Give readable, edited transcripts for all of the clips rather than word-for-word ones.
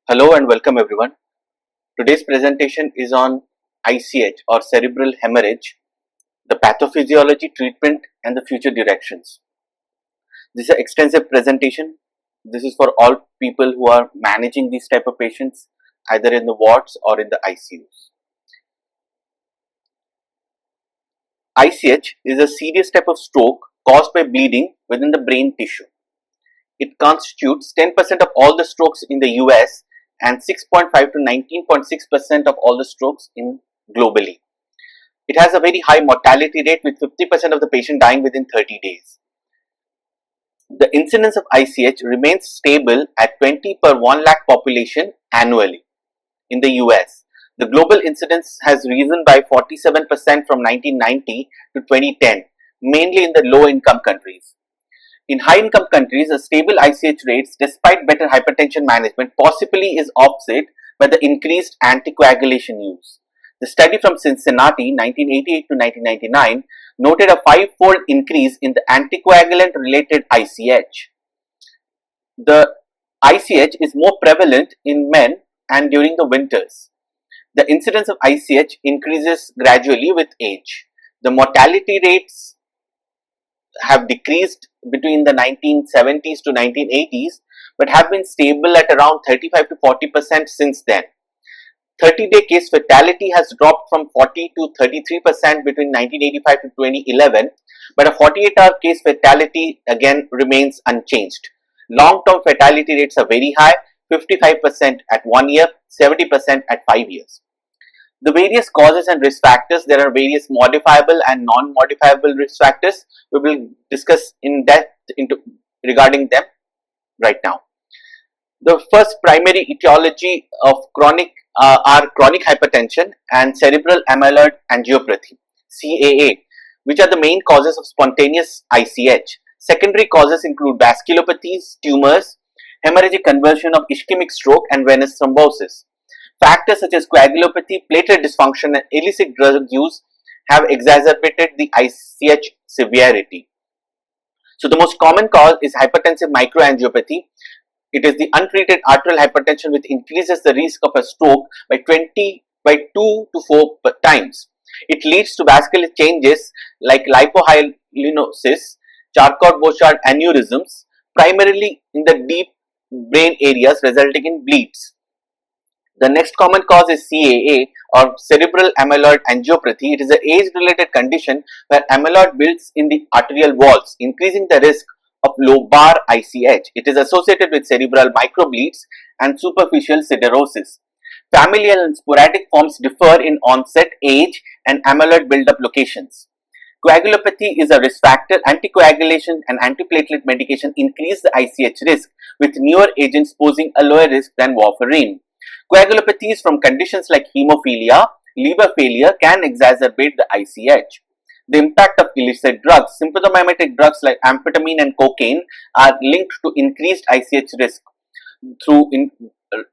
Hello and welcome everyone. Today's presentation is on ICH or cerebral hemorrhage, the pathophysiology, treatment and the future directions. This is an extensive presentation. This is for all people who are managing these type of patients either in the wards or in the ICUs. ICH is a serious type of stroke caused by bleeding within the brain tissue. It constitutes 10% of all the strokes in the US and 6.5 to 19.6% of all the strokes globally. It has a very high mortality rate with 50% of the patient dying within 30 days. The incidence of ICH remains stable at 20 per 1 lakh population annually in the US. The global incidence has risen by 47% from 1990 to 2010, mainly in the low income countries. In high-income countries, a stable ICH rates despite better hypertension management possibly is offset by the increased anticoagulation use. The study from Cincinnati 1988 to 1999 noted a 5-fold increase in the anticoagulant-related ICH. The ICH is more prevalent in men and during the winters. The incidence of ICH increases gradually with age. The mortality rates have decreased between the 1970s to 1980s but have been stable at around 35 to 40% since then. 30-day case fatality has dropped from 40 to 33% between 1985 to 2011, but a 48-hour case fatality again remains unchanged. Long-term fatality rates are very high, 55% at 1 year, 70% at 5 years. The various causes and risk factors, there are various modifiable and non-modifiable risk factors. We will discuss in depth regarding them right now. The first primary etiology of chronic are chronic hypertension and cerebral amyloid angiopathy (CAA), which are the main causes of spontaneous ICH. Secondary causes include vasculopathies, tumors, hemorrhagic conversion of ischemic stroke, and venous thrombosis. Factors such as coagulopathy, platelet dysfunction, and illicit drug use have exacerbated the ICH severity. So the most common cause is hypertensive microangiopathy. It is the untreated arterial hypertension which increases the risk of a stroke by 2 to 4 times. It leads to vascular changes like lipohyalurosis, Charcot-Bouchard aneurysms, primarily in the deep brain areas resulting in bleeds. The next common cause is CAA or cerebral amyloid angiopathy. It is an age-related condition where amyloid builds in the arterial walls, increasing the risk of lobar ICH. It is associated with cerebral microbleeds and superficial siderosis. Familial and sporadic forms differ in onset, age, and amyloid buildup locations. Coagulopathy is a risk factor. Anticoagulation and antiplatelet medication increase the ICH risk, with newer agents posing a lower risk than warfarin. Coagulopathies from conditions like hemophilia, liver failure can exacerbate the ICH. The impact of illicit drugs, sympathomimetic drugs like amphetamine and cocaine are linked to increased ICH risk through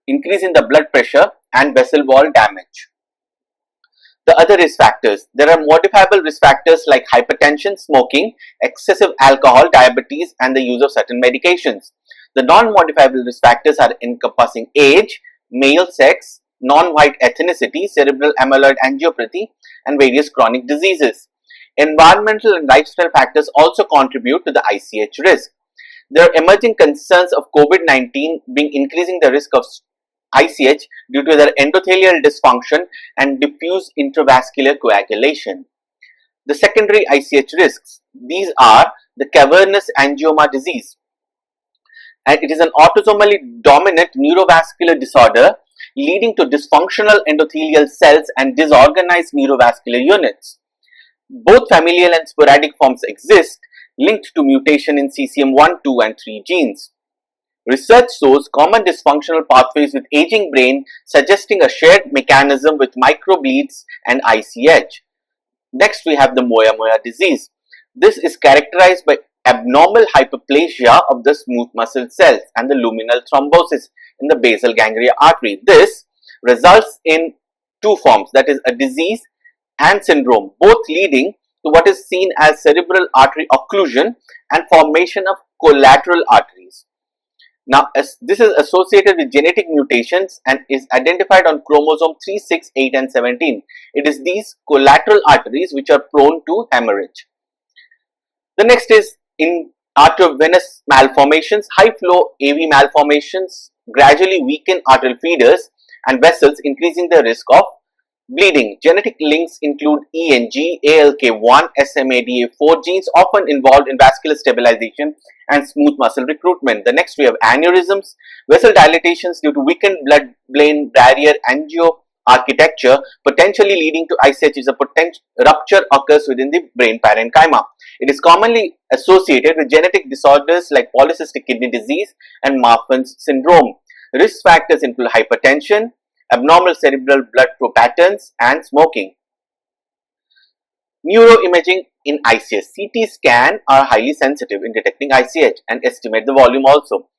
increase in the blood pressure and vessel wall damage. The other risk factors, there are modifiable risk factors like hypertension, smoking, excessive alcohol, diabetes, and the use of certain medications. The non-modifiable risk factors are encompassing age, male sex, non-white ethnicity, cerebral amyloid angiopathy, and various chronic diseases. Environmental and lifestyle factors also contribute to the ICH risk. There are emerging concerns of COVID-19 increasing the risk of ICH due to their endothelial dysfunction and diffuse intravascular coagulation. The secondary ICH risks, these are the cavernous angioma disease. And it is an autosomally dominant neurovascular disorder leading to dysfunctional endothelial cells and disorganized neurovascular units. Both familial and sporadic forms exist, linked to mutation in CCM1, 2 and 3 genes. Research shows common dysfunctional pathways with aging brain, suggesting a shared mechanism with microbleeds and ICH. Next, we have the moya-moya disease. This is characterized by abnormal hyperplasia of the smooth muscle cells and the luminal thrombosis in the basal ganglia artery. This results in two forms, that is a disease and syndrome, both leading to what is seen as cerebral artery occlusion and formation of collateral arteries. Now, as this is associated with genetic mutations and is identified on chromosome 3, 6, 8 and 17. It is these collateral arteries which are prone to hemorrhage. The next is in arteriovenous malformations. High flow AV malformations gradually weaken arterial feeders and vessels, increasing the risk of bleeding. Genetic links include ENG, ALK1, SMADA4 genes often involved in vascular stabilization and smooth muscle recruitment. The next we have aneurysms, vessel dilatations due to weakened blood-brain barrier angioarchitecture, potentially leading to ICH is a potential rupture occurs within the brain parenchyma. It is commonly associated with genetic disorders like polycystic kidney disease and Marfan's syndrome. Risk factors include hypertension, abnormal cerebral blood flow patterns and smoking. Neuroimaging in ICH. CT scan are highly sensitive in detecting ICH and estimate the volume also,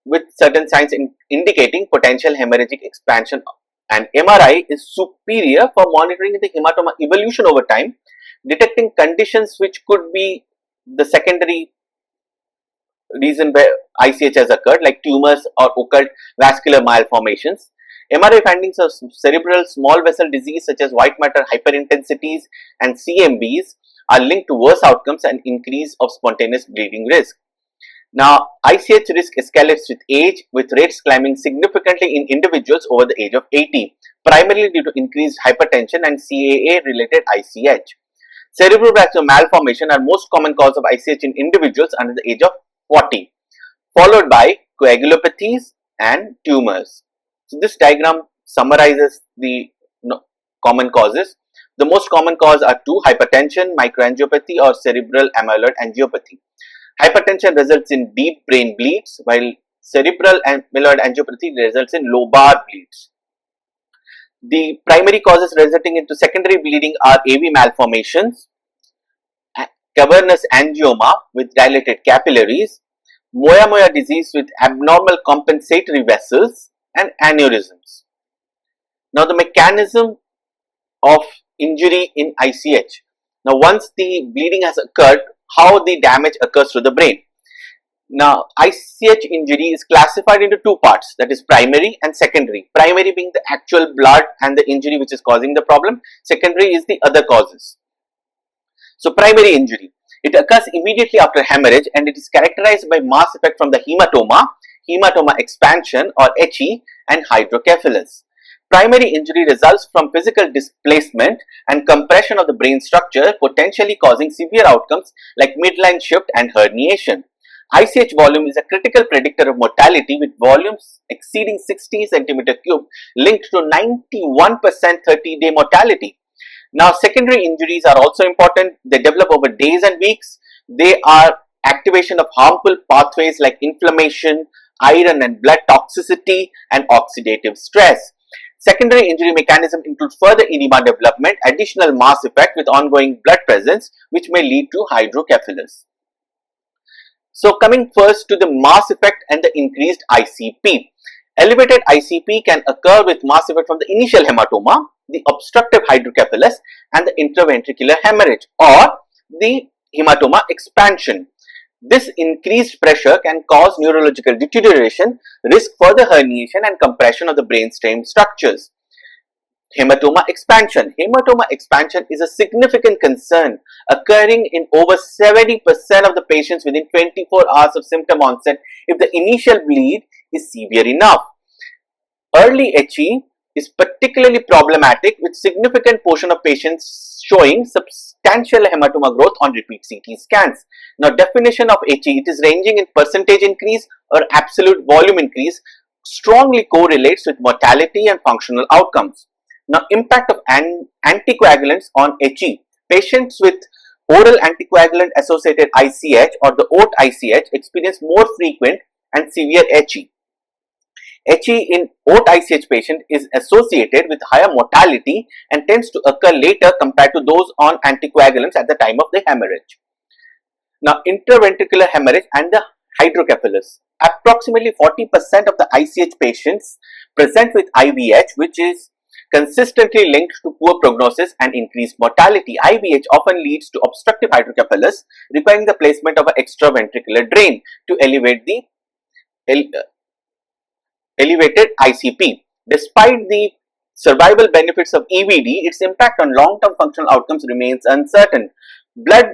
with certain signs indicating potential hemorrhagic expansion, and MRI is superior for monitoring the hematoma evolution over time, detecting conditions which could be the secondary reason where ICH has occurred, like tumors or occult vascular malformations. MRI findings of cerebral small vessel disease such as white matter hyperintensities and CMBs are linked to worse outcomes and increase of spontaneous bleeding risk. Now, ICH risk escalates with age, with rates climbing significantly in individuals over the age of 80, primarily due to increased hypertension and CAA related ICH. Cerebrovascular malformation are most common cause of ICH in individuals under the age of 40, followed by coagulopathies and tumors. So this diagram summarizes the common causes. The most common cause are two: hypertension, microangiopathy or cerebral amyloid angiopathy. Hypertension results in deep brain bleeds, while cerebral amyloid angiopathy results in lobar bleeds. The primary causes resulting into secondary bleeding are AV malformations, cavernous angioma with dilated capillaries, moyamoya disease with abnormal compensatory vessels, and aneurysms. Now, the mechanism of injury in ICH. Now, once the bleeding has occurred, how the damage occurs to the brain. Now, ICH injury is classified into two parts, that is primary and secondary. Primary being the actual blood and the injury which is causing the problem. Secondary is the other causes. So, primary injury. It occurs immediately after hemorrhage and it is characterized by mass effect from the hematoma expansion or HE and hydrocephalus. Primary injury results from physical displacement and compression of the brain structure, potentially causing severe outcomes like midline shift and herniation. ICH volume is a critical predictor of mortality, with volumes exceeding 60 cm3 linked to 91% 30-day mortality. Now, secondary injuries are also important. They develop over days and weeks. They are activation of harmful pathways like inflammation, iron and blood toxicity, and oxidative stress. Secondary injury mechanism include further edema development, additional mass effect with ongoing blood presence, which may lead to hydrocephalus. So, coming first to the mass effect and the increased ICP. Elevated ICP can occur with mass effect from the initial hematoma, the obstructive hydrocephalus, and the intraventricular hemorrhage or the hematoma expansion. This increased pressure can cause neurological deterioration, risk further herniation and compression of the brainstem structures. Hematoma expansion. Hematoma expansion is a significant concern, occurring in over 70% of the patients within 24 hours of symptom onset if the initial bleed is severe enough. Early HE is particularly problematic, with significant portion of patients showing substantial hematoma growth on repeat CT scans. Now, definition of HE, it is ranging in percentage increase or absolute volume increase, strongly correlates with mortality and functional outcomes. Now, impact of anticoagulants on HE. Patients with oral anticoagulant associated ICH or the OAT ICH experience more frequent and severe HE. HE in OAT ICH patient is associated with higher mortality and tends to occur later compared to those on anticoagulants at the time of the hemorrhage. Now, intraventricular hemorrhage and the hydrocephalus. Approximately 40% of the ICH patients present with IVH, which is consistently linked to poor prognosis and increased mortality. IVH often leads to obstructive hydrocephalus, requiring the placement of an extraventricular drain to elevate the elevated ICP. Despite the survival benefits of EVD, its impact on long-term functional outcomes remains uncertain. Blood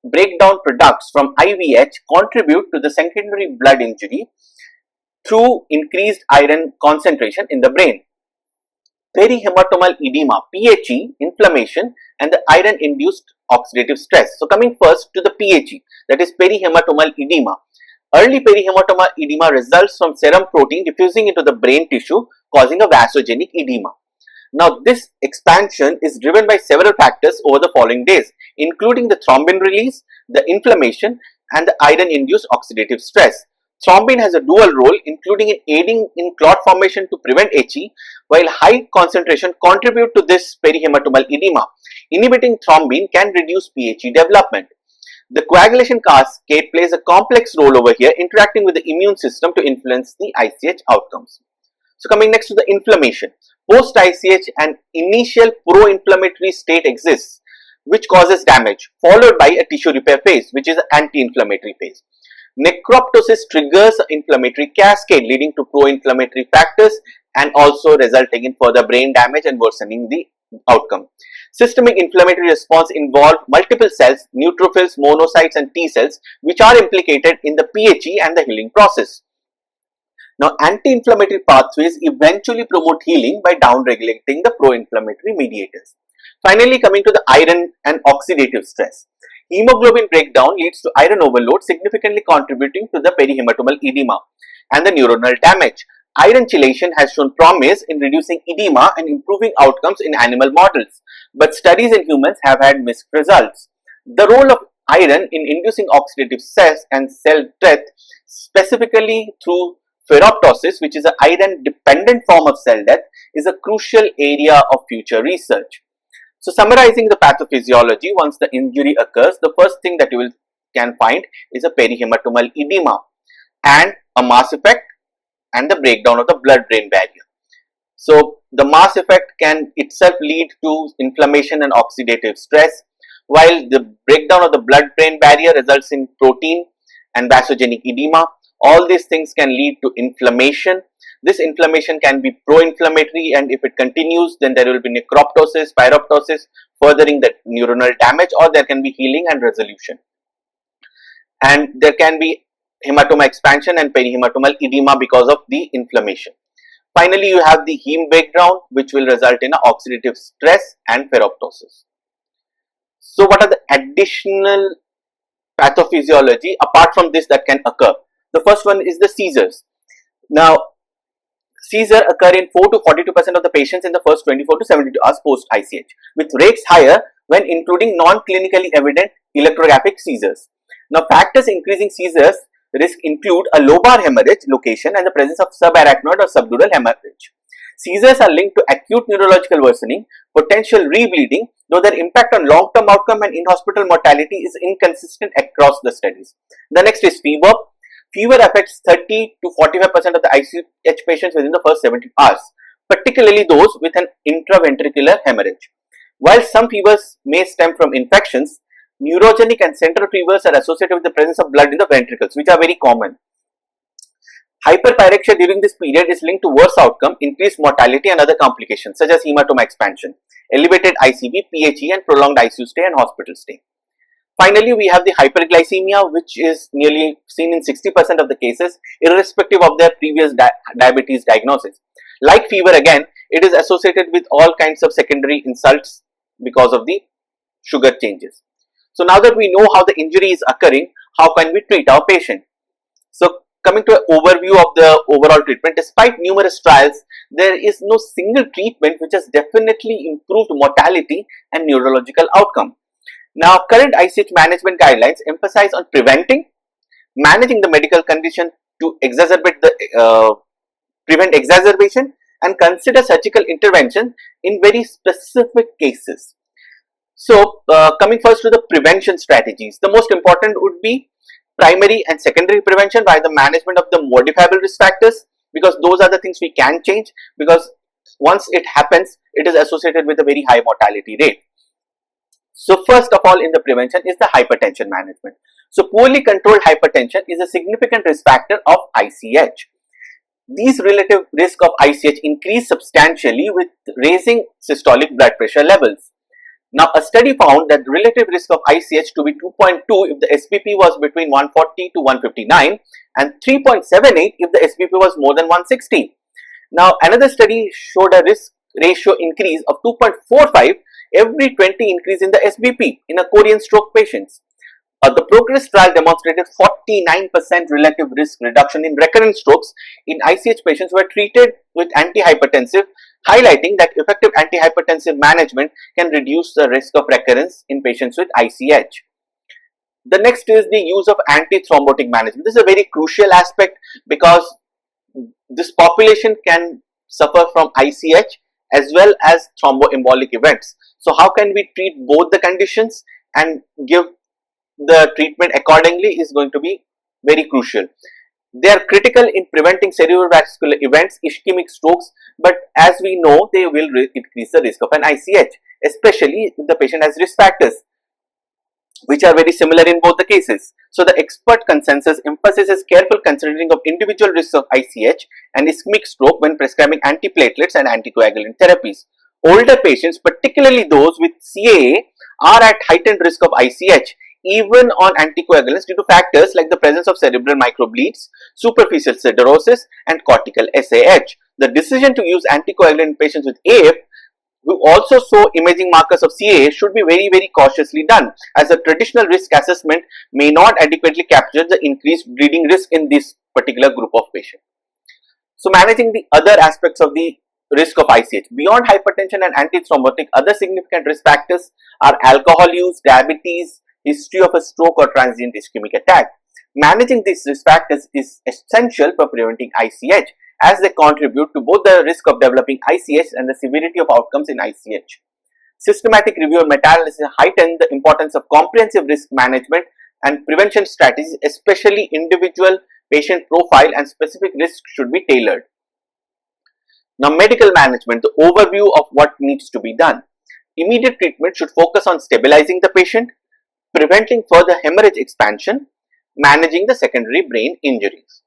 breakdown products from IVH contribute to the secondary blood injury through increased iron concentration in the brain. Perihematomal edema, PHE, inflammation, and the iron-induced oxidative stress. So coming first to the PHE, that is perihematomal edema. Early perihematomal edema results from serum protein diffusing into the brain tissue, causing a vasogenic edema. Now, this expansion is driven by several factors over the following days, including the thrombin release, the inflammation, and the iron-induced oxidative stress. Thrombin has a dual role, including in aiding in clot formation to prevent HE, while high concentration contribute to this perihematomal edema. Inhibiting thrombin can reduce PHE development. The coagulation cascade plays a complex role over here, interacting with the immune system to influence the ICH outcomes. So coming next to the inflammation. Post ICH, an initial pro-inflammatory state exists, which causes damage, followed by a tissue repair phase, which is an anti-inflammatory phase. Necroptosis triggers an inflammatory cascade, leading to pro-inflammatory factors and also resulting in further brain damage and worsening the outcome. Systemic inflammatory response involve multiple cells, neutrophils, monocytes, and T cells, which are implicated in the PHE and the healing process. Now, anti-inflammatory pathways eventually promote healing by downregulating the pro-inflammatory mediators. Finally, coming to the iron and oxidative stress. Hemoglobin breakdown leads to iron overload, significantly contributing to the perihematomal edema and the neuronal damage. Iron chelation has shown promise in reducing edema and improving outcomes in animal models, but studies in humans have had mixed results. The role of iron in inducing oxidative stress and cell death, specifically through ferroptosis, which is an iron-dependent form of cell death, is a crucial area of future research. So, summarizing the pathophysiology, once the injury occurs, the first thing that you can find is a perihematomal edema and a mass effect and the breakdown of the blood-brain barrier. So, the mass effect can itself lead to inflammation and oxidative stress, while the breakdown of the blood-brain barrier results in protein and vasogenic edema. All these things can lead to inflammation. This inflammation can be pro-inflammatory, and if it continues, then there will be necroptosis, pyroptosis, furthering the neuronal damage, or there can be healing and resolution. And there can be hematoma expansion and perihematomal edema because of the inflammation. Finally, you have the heme breakdown, which will result in oxidative stress and ferroptosis. So, what are the additional pathophysiology apart from this that can occur? The first one is the seizures. Now, seizures occur in 4 to 42% of the patients in the first 24 to 72 hours post ICH, with rates higher when including non-clinically evident electrographic seizures. Now, factors increasing seizures risk include a lobar hemorrhage location and the presence of subarachnoid or subdural hemorrhage. Seizures are linked to acute neurological worsening, potential rebleeding, though their impact on long-term outcome and in-hospital mortality is inconsistent across the studies. The next is fever. Fever affects 30 to 45% of the ICH patients within the first 70 hours, particularly those with an intraventricular hemorrhage. While some fevers may stem from infections, neurogenic and central fevers are associated with the presence of blood in the ventricles, which are very common. Hyperpyrexia during this period is linked to worse outcome, increased mortality and other complications such as hematoma expansion, elevated ICP, PHE and prolonged ICU stay and hospital stay. Finally, we have the hyperglycemia, which is nearly seen in 60% of the cases, irrespective of their previous diabetes diagnosis. Like fever again, it is associated with all kinds of secondary insults because of the sugar changes. So now that we know how the injury is occurring, how can we treat our patient? So coming to an overview of the overall treatment, despite numerous trials, there is no single treatment which has definitely improved mortality and neurological outcome. Now, current ICH management guidelines emphasize on preventing, managing the medical condition to prevent exacerbation and consider surgical intervention in very specific cases. So, coming first to the prevention strategies, the most important would be primary and secondary prevention by the management of the modifiable risk factors, because those are the things we can change, because once it happens, it is associated with a very high mortality rate. So first of all in the prevention is the hypertension management. So poorly controlled hypertension is a significant risk factor of ICH. These relative risk of ICH increase substantially with raising systolic blood pressure levels. Now, a study found that the relative risk of ICH to be 2.2 if the SBP was between 140 to 159 and 3.78 if the SBP was more than 160. Now, another study showed a risk ratio increase of 2.45 every 20 increase in the SBP in a Korean stroke patients. The PROGRESS trial demonstrated 49% relative risk reduction in recurrent strokes in ICH patients who were treated with antihypertensive, highlighting that effective antihypertensive management can reduce the risk of recurrence in patients with ICH. The next is the use of antithrombotic management. This is a very crucial aspect because this population can suffer from ICH as well as thromboembolic events. So how can we treat both the conditions and give the treatment accordingly is going to be very crucial. They are critical in preventing cerebrovascular events, ischemic strokes, but as we know, they will increase the risk of an ICH, especially if the patient has risk factors, which are very similar in both the cases. So the expert consensus emphasizes careful considering of individual risks of ICH and ischemic stroke when prescribing antiplatelets and anticoagulant therapies. Older patients, particularly those with CAA, are at heightened risk of ICH even on anticoagulants due to factors like the presence of cerebral microbleeds, superficial siderosis and cortical SAH. The decision to use anticoagulant in patients with AF who also show imaging markers of CAA should be very cautiously done, as a traditional risk assessment may not adequately capture the increased bleeding risk in this particular group of patients. So managing the other aspects of the risk of ICH. Beyond hypertension and antithrombotic, other significant risk factors are alcohol use, diabetes, history of a stroke or transient ischemic attack. Managing these risk factors is essential for preventing ICH, as they contribute to both the risk of developing ICH and the severity of outcomes in ICH. Systematic review and meta-analysis heighten the importance of comprehensive risk management and prevention strategies, especially individual patient profile and specific risks should be tailored. Now, medical management, the overview of what needs to be done. Immediate treatment should focus on stabilizing the patient, preventing further hemorrhage expansion, managing the secondary brain injuries.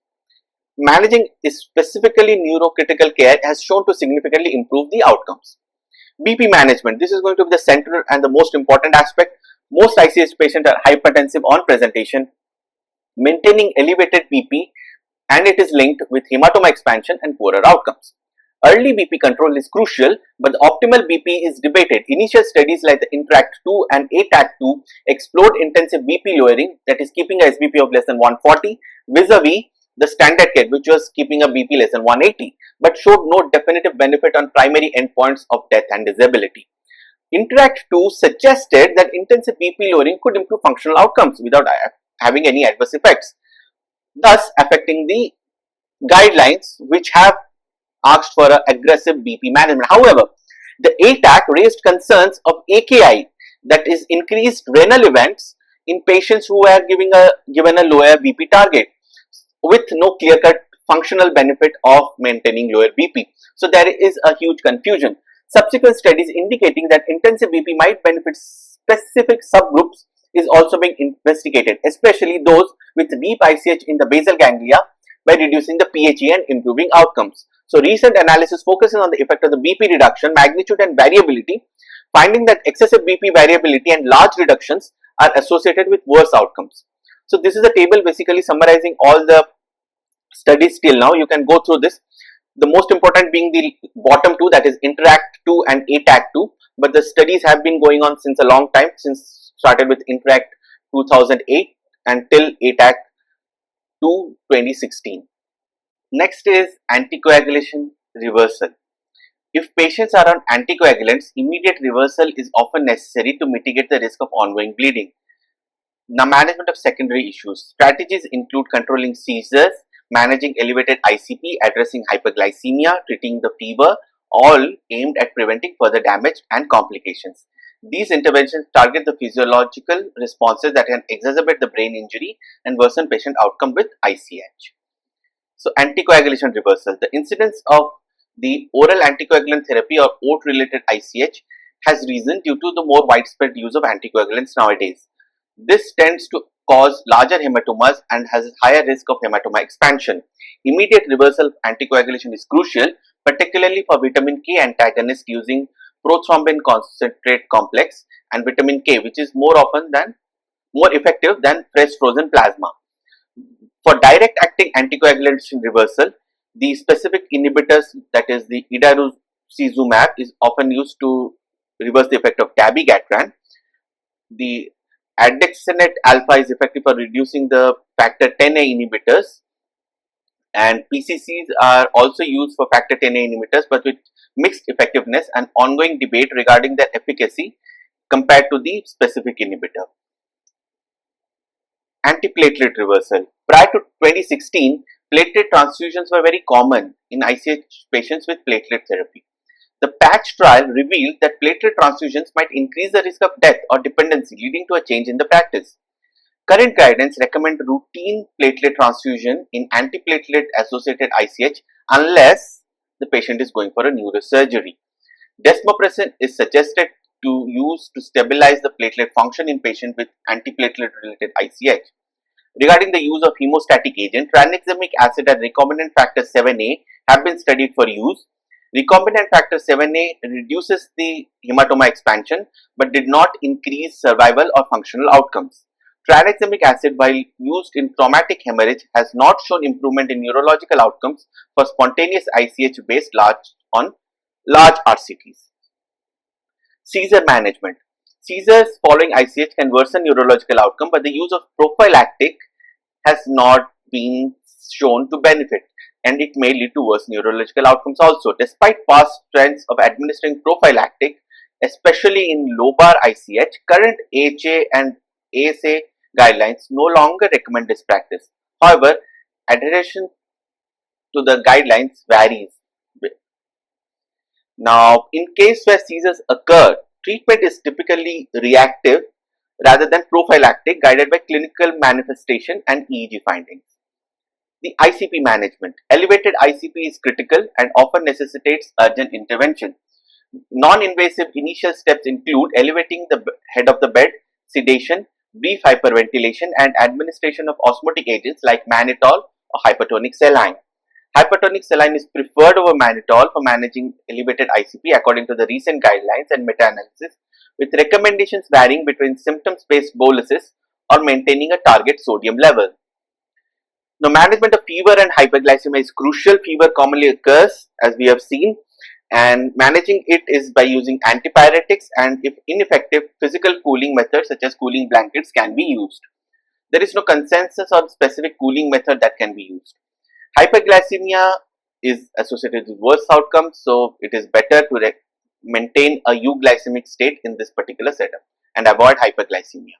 Managing specifically neurocritical care has shown to significantly improve the outcomes. BP management, this is going to be the central and the most important aspect. Most ICH patients are hypertensive on presentation, maintaining elevated BP, and it is linked with hematoma expansion and poorer outcomes. Early BP control is crucial, but the optimal BP is debated. Initial studies like the INTRACT-2 and ATAC-2 explored intensive BP lowering, that is keeping a SBP of less than 140 vis-a-vis the standard care, which was keeping a BP less than 180, but showed no definitive benefit on primary endpoints of death and disability. INTRACT-2 suggested that intensive BP lowering could improve functional outcomes without having any adverse effects, thus affecting the guidelines which have asked for an aggressive BP management. However, the ATAC raised concerns of AKI, that is increased renal events in patients who were given a lower BP target with no clear-cut functional benefit of maintaining lower BP. So there is a huge confusion. Subsequent studies indicating that intensive BP might benefit specific subgroups is also being investigated, especially those with deep ICH in the basal ganglia, by reducing the PHE and improving outcomes. So recent analysis focusing on the effect of the BP reduction, magnitude and variability, finding that excessive BP variability and large reductions are associated with worse outcomes. So this is a table basically summarizing all the studies till now. You can go through this. The most important being the bottom two, that is INTRACT-2 and ATAC-2, but the studies have been going on since a long time, since started with INTRACT 2008 until ATAC-2 2016. Next is anticoagulation reversal. If patients are on anticoagulants, immediate reversal is often necessary to mitigate the risk of ongoing bleeding. Now, management of secondary issues. Strategies include controlling seizures, managing elevated ICP, addressing hyperglycemia, treating the fever, all aimed at preventing further damage and complications. These interventions target the physiological responses that can exacerbate the brain injury and worsen patient outcome with ICH. So, anticoagulation reversal. The incidence of the oral anticoagulant therapy or OAT related ICH has risen due to the more widespread use of anticoagulants nowadays. This tends to cause larger hematomas and has a higher risk of hematoma expansion. Immediate reversal of anticoagulation is crucial, particularly for vitamin K antagonist using prothrombin concentrate complex and vitamin K, which is more effective than fresh frozen plasma. For direct acting anticoagulation reversal, the specific inhibitors, that is the idarucizumab, is often used to reverse the effect of dabigatran. The andexanet alpha is effective for reducing the factor 10A inhibitors, and PCCs are also used for factor 10A inhibitors, but with mixed effectiveness and ongoing debate regarding their efficacy compared to the specific inhibitor. Antiplatelet reversal. Prior to 2016, platelet transfusions were very common in ICH patients with platelet therapy. The patch trial revealed that platelet transfusions might increase the risk of death or dependency, leading to a change in the practice. Current guidance recommend routine platelet transfusion in antiplatelet associated ICH unless the patient is going for a neurosurgery. Desmopressin is suggested to use to stabilize the platelet function in patients with antiplatelet related ICH. Regarding the use of hemostatic agent, tranexamic acid and recombinant factor 7A have been studied for use. Recombinant factor 7A reduces the hematoma expansion but did not increase survival or functional outcomes. Tranexamic acid, while used in traumatic hemorrhage, has not shown improvement in neurological outcomes for spontaneous ICH based on large RCTs. Seizure management. Seizures following ICH can worsen neurological outcome, but the use of prophylactic has not been shown to benefit, and it may lead to worse neurological outcomes also. Despite past trends of administering prophylactic, especially in lobar ICH, current AHA and ASA guidelines no longer recommend this practice. However, adhesion to the guidelines varies. Now, in case where seizures occur, treatment is typically reactive rather than prophylactic, guided by clinical manifestation and EEG findings. The ICP management. Elevated ICP is critical and often necessitates urgent intervention. Non-invasive initial steps include elevating the head of the bed, sedation, brief hyperventilation, and administration of osmotic agents like mannitol or hypertonic saline. Hypertonic saline is preferred over mannitol for managing elevated ICP according to the recent guidelines and meta-analysis, with recommendations varying between symptom-based boluses or maintaining a target sodium level. Now, management of fever and hyperglycemia is crucial. Fever commonly occurs, as we have seen, and managing it is by using antipyretics, and if ineffective, physical cooling methods such as cooling blankets can be used. There is no consensus on specific cooling method that can be used. Hyperglycemia is associated with worse outcomes, so it is better to maintain a euglycemic state in this particular setup and avoid hyperglycemia.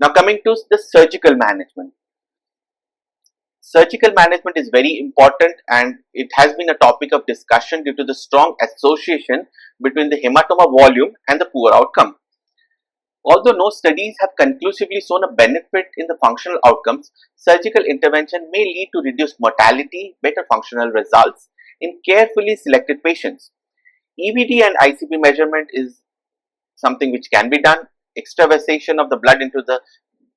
Now, coming to the surgical management. Surgical management is very important, and it has been a topic of discussion due to the strong association between the hematoma volume and the poor outcome. Although no studies have conclusively shown a benefit in the functional outcomes, surgical intervention may lead to reduced mortality, better functional results in carefully selected patients. EVD and ICP measurement is something which can be done. Extravasation of the blood into the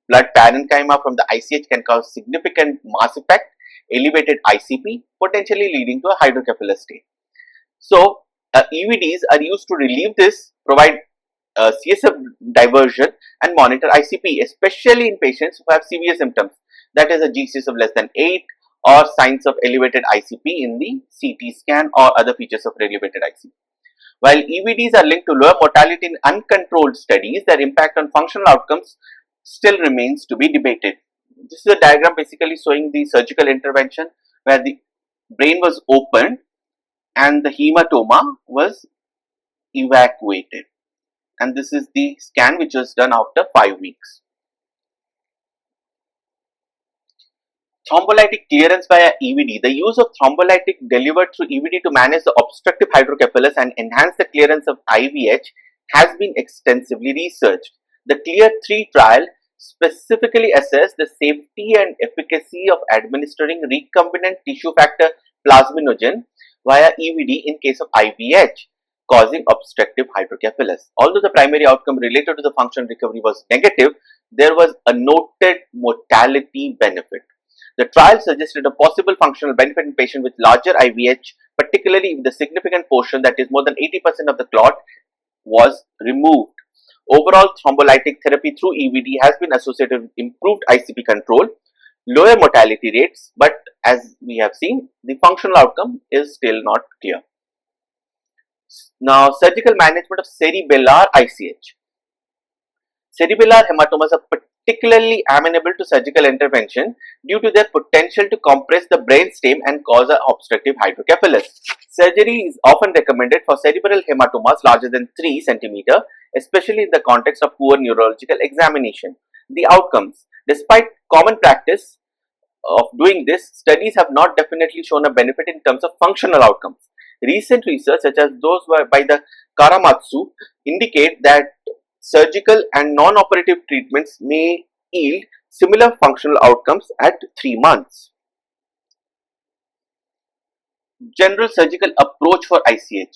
blood parenchyma from the ICH can cause significant mass effect, elevated ICP, potentially leading to a hydrocephalus state. So, EVDs are used to relieve this, provide CSF diversion, and monitor ICP, especially in patients who have severe symptoms, that is a GCS of less than 8 or signs of elevated ICP in the CT scan or other features of elevated ICP. While EVDs are linked to lower mortality in uncontrolled studies, their impact on functional outcomes still remains to be debated. This is a diagram basically showing the surgical intervention where the brain was opened and the hematoma was evacuated. And this is the scan which was done after 5 weeks. Thrombolytic clearance via EVD. The use of thrombolytic delivered through EVD to manage the obstructive hydrocephalus and enhance the clearance of IVH has been extensively researched. The CLEAR 3 trial specifically assessed the safety and efficacy of administering recombinant tissue factor plasminogen via EVD in case of IVH. causing obstructive hydrocephalus. Although the primary outcome related to the functional recovery was negative, there was a noted mortality benefit. The trial suggested a possible functional benefit in patients with larger IVH, particularly if the significant portion, that is more than 80% of the clot, was removed. Overall, thrombolytic therapy through EVD has been associated with improved ICP control, lower mortality rates, but as we have seen, the functional outcome is still not clear. Now, surgical management of cerebellar ICH. Cerebellar hematomas are particularly amenable to surgical intervention due to their potential to compress the brainstem and cause an obstructive hydrocephalus. Surgery is often recommended for cerebral hematomas larger than 3 cm, especially in the context of poor neurological examination. The outcomes. Despite common practice of doing this, studies have not definitely shown a benefit in terms of functional outcomes. Recent research, such as those by the Karamatsu, indicate that surgical and non-operative treatments may yield similar functional outcomes at 3 months. General surgical approach for ICH.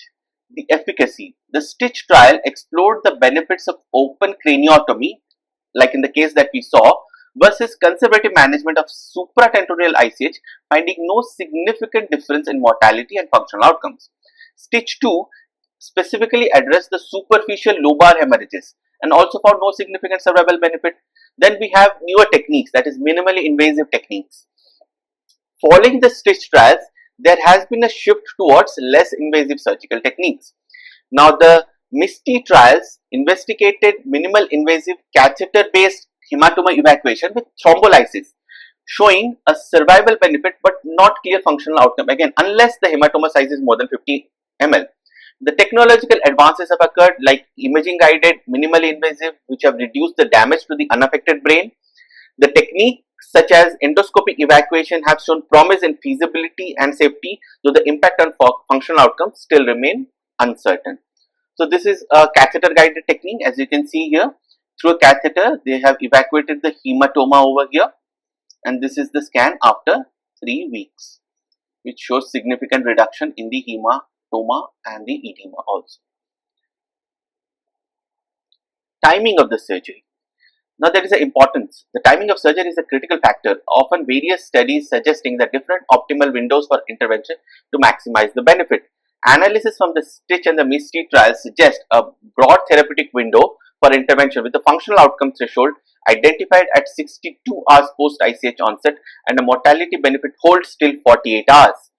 The efficacy. The STITCH trial explored the benefits of open craniotomy, like in the case that we saw, versus conservative management of supratentorial ICH, finding no significant difference in mortality and functional outcomes. STITCH 2 specifically addressed the superficial lobar hemorrhages and also found no significant survival benefit. Then we have newer techniques, that is minimally invasive techniques. Following the STITCH trials, there has been a shift towards less invasive surgical techniques. Now, the MISTI trials investigated minimal invasive catheter-based hematoma evacuation with thrombolysis, showing a survival benefit but not clear functional outcome, again unless the hematoma size is more than 50 ml. The technological advances have occurred, like imaging guided minimally invasive, which have reduced the damage to the unaffected brain. The techniques such as endoscopic evacuation have shown promise in feasibility and safety, though the impact on functional outcomes still remain uncertain. So this is a catheter guided technique. As you can see here, through a catheter they have evacuated the hematoma over here, and this is the scan after 3 weeks, which shows significant reduction in the hematoma and the edema also. Timing of the surgery. Now, there is an importance. The timing of surgery is a critical factor. Often various studies suggesting the different optimal windows for intervention to maximize the benefit. Analysis from the STITCH and the MISTI trials suggest a broad therapeutic window for intervention with the functional outcome threshold identified at 62 hours post ICH onset and a mortality benefit holds till 48 hours.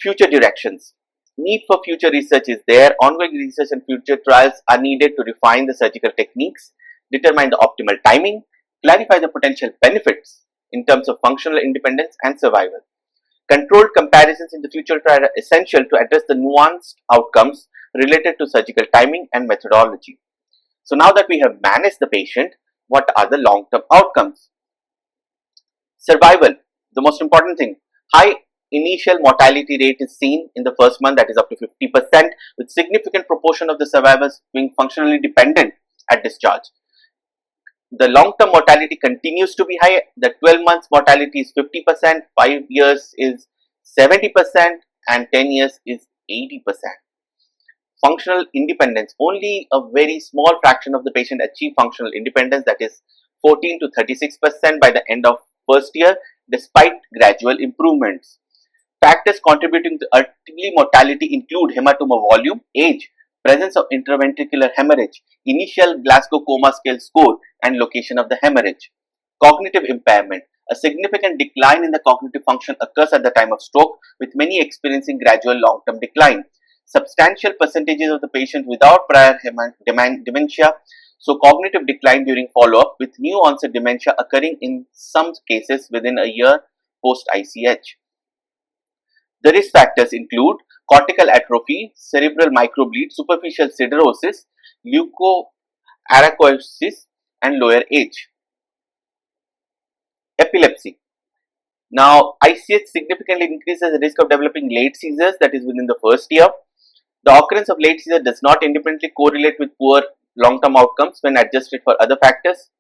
Future directions. Need for future research is there. Ongoing research and future trials are needed to refine the surgical techniques, determine the optimal timing, clarify the potential benefits in terms of functional independence and survival. Controlled comparisons in the future trial are essential to address the nuanced outcomes related to surgical timing and methodology. So now that we have managed the patient, what are the long-term outcomes? Survival, the most important thing. High initial mortality rate is seen in the first month, that is up to 50%, with significant proportion of the survivors being functionally dependent at discharge. The long-term mortality continues to be high. The 12 months mortality is 50%, 5 years is 70%, and 10 years is 80%. Functional independence, only a very small fraction of the patient achieve functional independence, that is 14 to 36% by the end of first year, despite gradual improvements. Factors contributing to early mortality include hematoma volume, age, presence of intraventricular hemorrhage, initial Glasgow Coma Scale score, and location of the hemorrhage. Cognitive impairment. A significant decline in the cognitive function occurs at the time of stroke, with many experiencing gradual long-term decline. Substantial percentages of the patients without prior dementia, so cognitive decline during follow-up, with new onset dementia occurring in some cases within a year post-ICH. The risk factors include cortical atrophy, cerebral microbleed, superficial siderosis, leukoaracosis, and lower age. Epilepsy. Now, ICH significantly increases the risk of developing late seizures, that is within the first year. The occurrence of late seizure does not independently correlate with poor long-term outcomes when adjusted for other factors.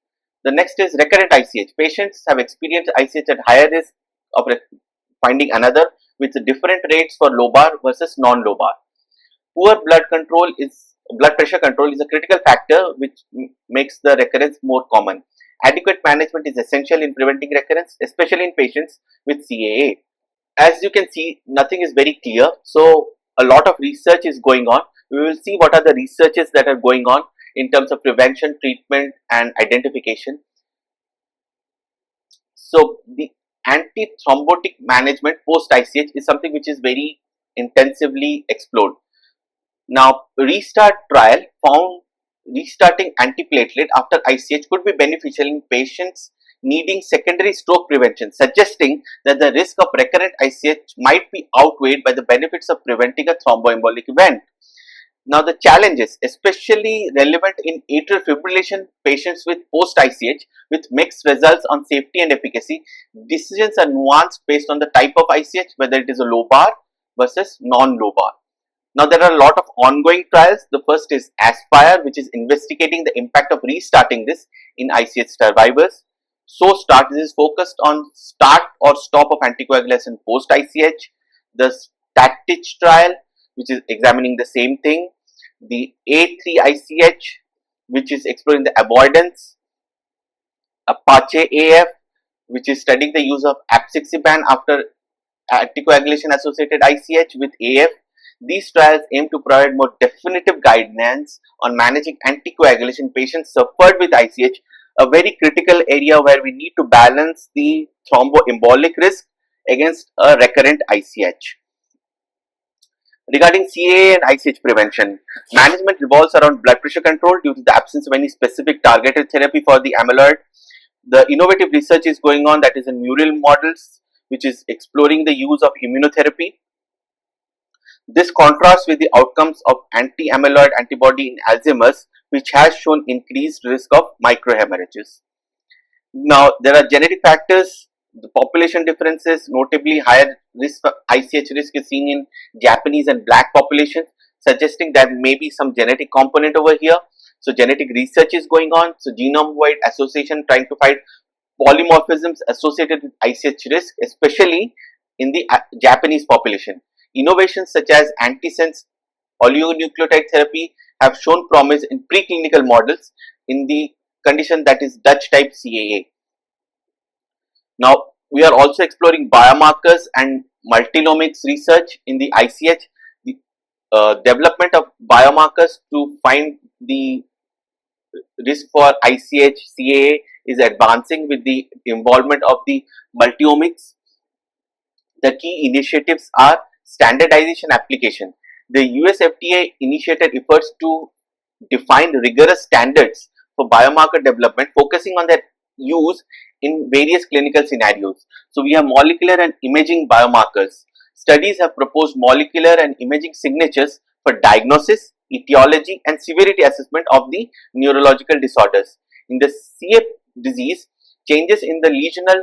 The next is recurrent ICH. Patients have experienced ICH at higher risk of finding another, with different rates for lobar versus non-lobar. Poor blood pressure control is a critical factor which makes the recurrence more common. Adequate management is essential in preventing recurrence, especially in patients with CAA. As you can see, nothing is very clear, so a lot of research is going on. We will see what are the researches that are going on in terms of prevention, treatment and identification. So the anti-thrombotic management post ICH is something which is very intensively explored. Now, restart trial found restarting antiplatelet after ICH could be beneficial in patients needing secondary stroke prevention, suggesting that the risk of recurrent ICH might be outweighed by the benefits of preventing a thromboembolic event. Now, the challenges, especially relevant in atrial fibrillation patients with post-ICH with mixed results on safety and efficacy. Decisions are nuanced based on the type of ICH, whether it is a low bar versus non-low bar. Now, there are a lot of ongoing trials. The first is ASPIRE, which is investigating the impact of restarting this in ICH survivors. SOSTART, this is focused on start or stop of anticoagulation post-ICH. The STATICH trial, which is examining the same thing. The A3ICH, which is exploring the avoidance. APACHE AF, which is studying the use of apixaban after anticoagulation associated ICH with AF. These trials aim to provide more definitive guidance on managing anticoagulation patients suffered with ICH, a very critical area where we need to balance the thromboembolic risk against a recurrent ICH. Regarding CAA and ICH prevention, management revolves around blood pressure control due to the absence of any specific targeted therapy for the amyloid. The innovative research is going on, that is in neural models, which is exploring the use of immunotherapy. This contrasts with the outcomes of anti-amyloid antibody in Alzheimer's, which has shown increased risk of microhemorrhages. Now, there are genetic factors. The population differences, notably higher risk for ICH risk is seen in Japanese and black populations, suggesting that may be some genetic component over here. So, genetic research is going on. So, genome-wide association trying to find polymorphisms associated with ICH risk, especially in the Japanese population. Innovations such as antisense oligonucleotide therapy have shown promise in preclinical models in the condition that is Dutch type CAA. Now, we are also exploring biomarkers and multiomics research in the ICH. The development of biomarkers to find the risk for ICH, CAA is advancing with the involvement of the multiomics. The key initiatives are standardization application. The US FDA initiated efforts to define rigorous standards for biomarker development, focusing on their use in various clinical scenarios. So, we have molecular and imaging biomarkers. Studies have proposed molecular and imaging signatures for diagnosis, etiology and severity assessment of the neurological disorders. In the CF disease, changes in the lesional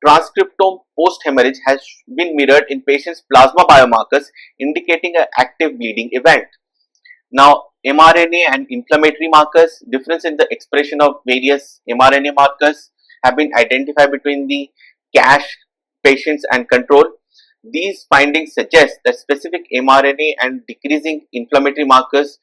transcriptome post-hemorrhage has been mirrored in patients' plasma biomarkers, indicating an active bleeding event. Now, mRNA and inflammatory markers, difference in the expression of various mRNA markers have been identified between the CASH patients and control. These findings suggest that specific mRNA and decreasing inflammatory markers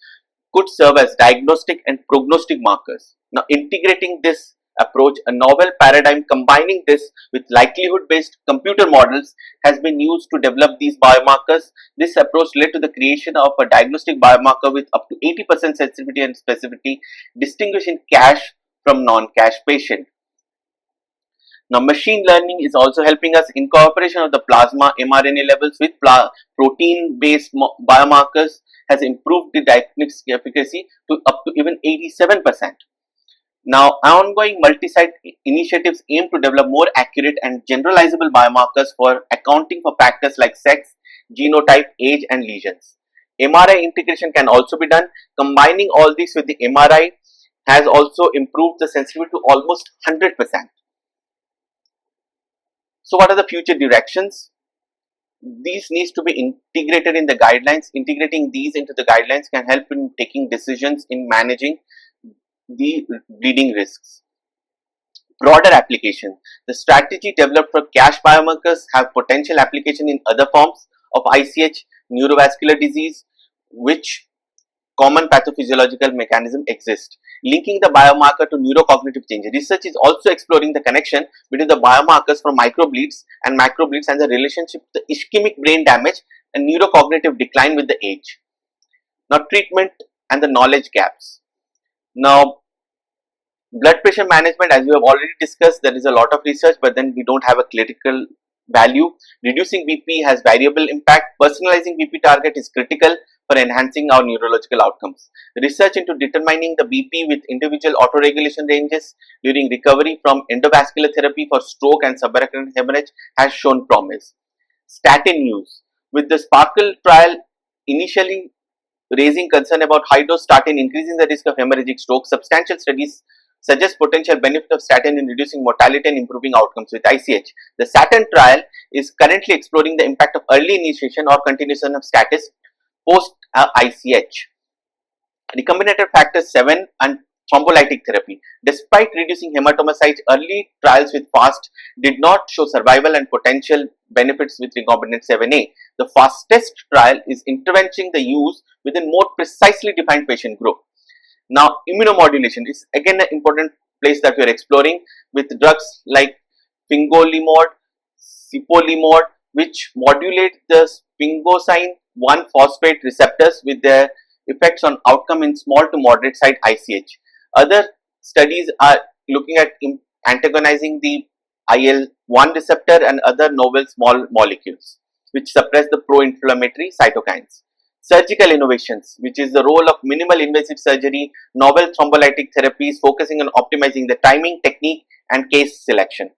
could serve as diagnostic and prognostic markers. Now, integrating this approach, a novel paradigm combining this with likelihood-based computer models has been used to develop these biomarkers. This approach led to the creation of a diagnostic biomarker with up to 80% sensitivity and specificity, distinguishing CASH from non-CASH patient. Now, machine learning is also helping us. Incorporation of the plasma mRNA levels with protein-based biomarkers has improved the diagnostic efficacy to up to even 87%. Now, ongoing multi-site initiatives aim to develop more accurate and generalizable biomarkers for accounting for factors like sex, genotype, age and lesions. MRI integration can also be done. Combining all these with the MRI has also improved the sensitivity to almost 100%. So, what are the future directions? These needs to be integrated in the guidelines. Integrating these into the guidelines can help in taking decisions in managing the bleeding risks. Broader application. The strategy developed for CASH biomarkers have potential application in other forms of ICH, neurovascular disease, which common pathophysiological mechanism exists, linking the biomarker to neurocognitive change. Research is also exploring the connection between the biomarkers from microbleeds and macrobleeds and the relationship to the ischemic brain damage and neurocognitive decline with the age. Now, treatment and the knowledge gaps. Now, blood pressure management, as we have already discussed, there is a lot of research, but then we don't have a clinical value. Reducing BP has variable impact. Personalizing BP target is critical for enhancing our neurological outcomes. Research into determining the BP with individual autoregulation ranges during recovery from endovascular therapy for stroke and subarachnoid hemorrhage has shown promise. Statin use. With the Sparkle trial initially raising concern about high dose statin increasing the risk of hemorrhagic stroke, substantial studies suggest potential benefit of statin in reducing mortality and improving outcomes with ICH. The Saturn trial is currently exploring the impact of early initiation or continuation of statin post ICH. Recombinator factor 7 and thrombolytic therapy. Despite reducing hematomocytes, early trials with FAST did not show survival and potential benefits with recombinant 7A. The fastest trial is interventing the use within more precisely defined patient group. Now, immunomodulation is again an important place that we are exploring with drugs like fingolimod, cipolimod, which modulate the sphingosine 1 phosphate receptors with their effects on outcome in small to moderate site ICH. Other studies are looking at antagonizing the IL-1 receptor and other novel small molecules which suppress the pro-inflammatory cytokines. Surgical innovations, which is the role of minimal invasive surgery, novel thrombolytic therapies focusing on optimizing the timing, technique and case selection.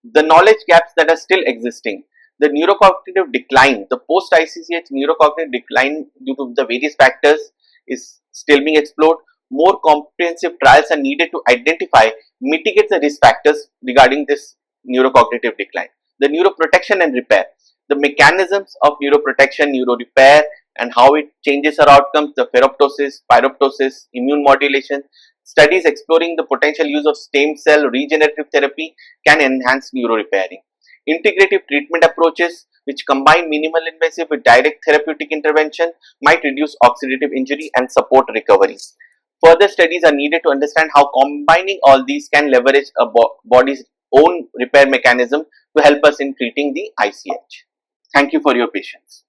The knowledge gaps that are still existing. The neurocognitive decline, the post-ICH neurocognitive decline due to the various factors is still being explored. More comprehensive trials are needed to identify, mitigate the risk factors regarding this neurocognitive decline. The neuroprotection and repair. The mechanisms of neuroprotection, neurorepair and how it changes our outcomes, the ferroptosis, pyroptosis, immune modulation. Studies exploring the potential use of stem cell regenerative therapy can enhance neurorepairing. Integrative treatment approaches which combine minimal invasive with direct therapeutic intervention might reduce oxidative injury and support recovery. Further studies are needed to understand how combining all these can leverage a body's own repair mechanism to help us in treating the ICH. Thank you for your patience.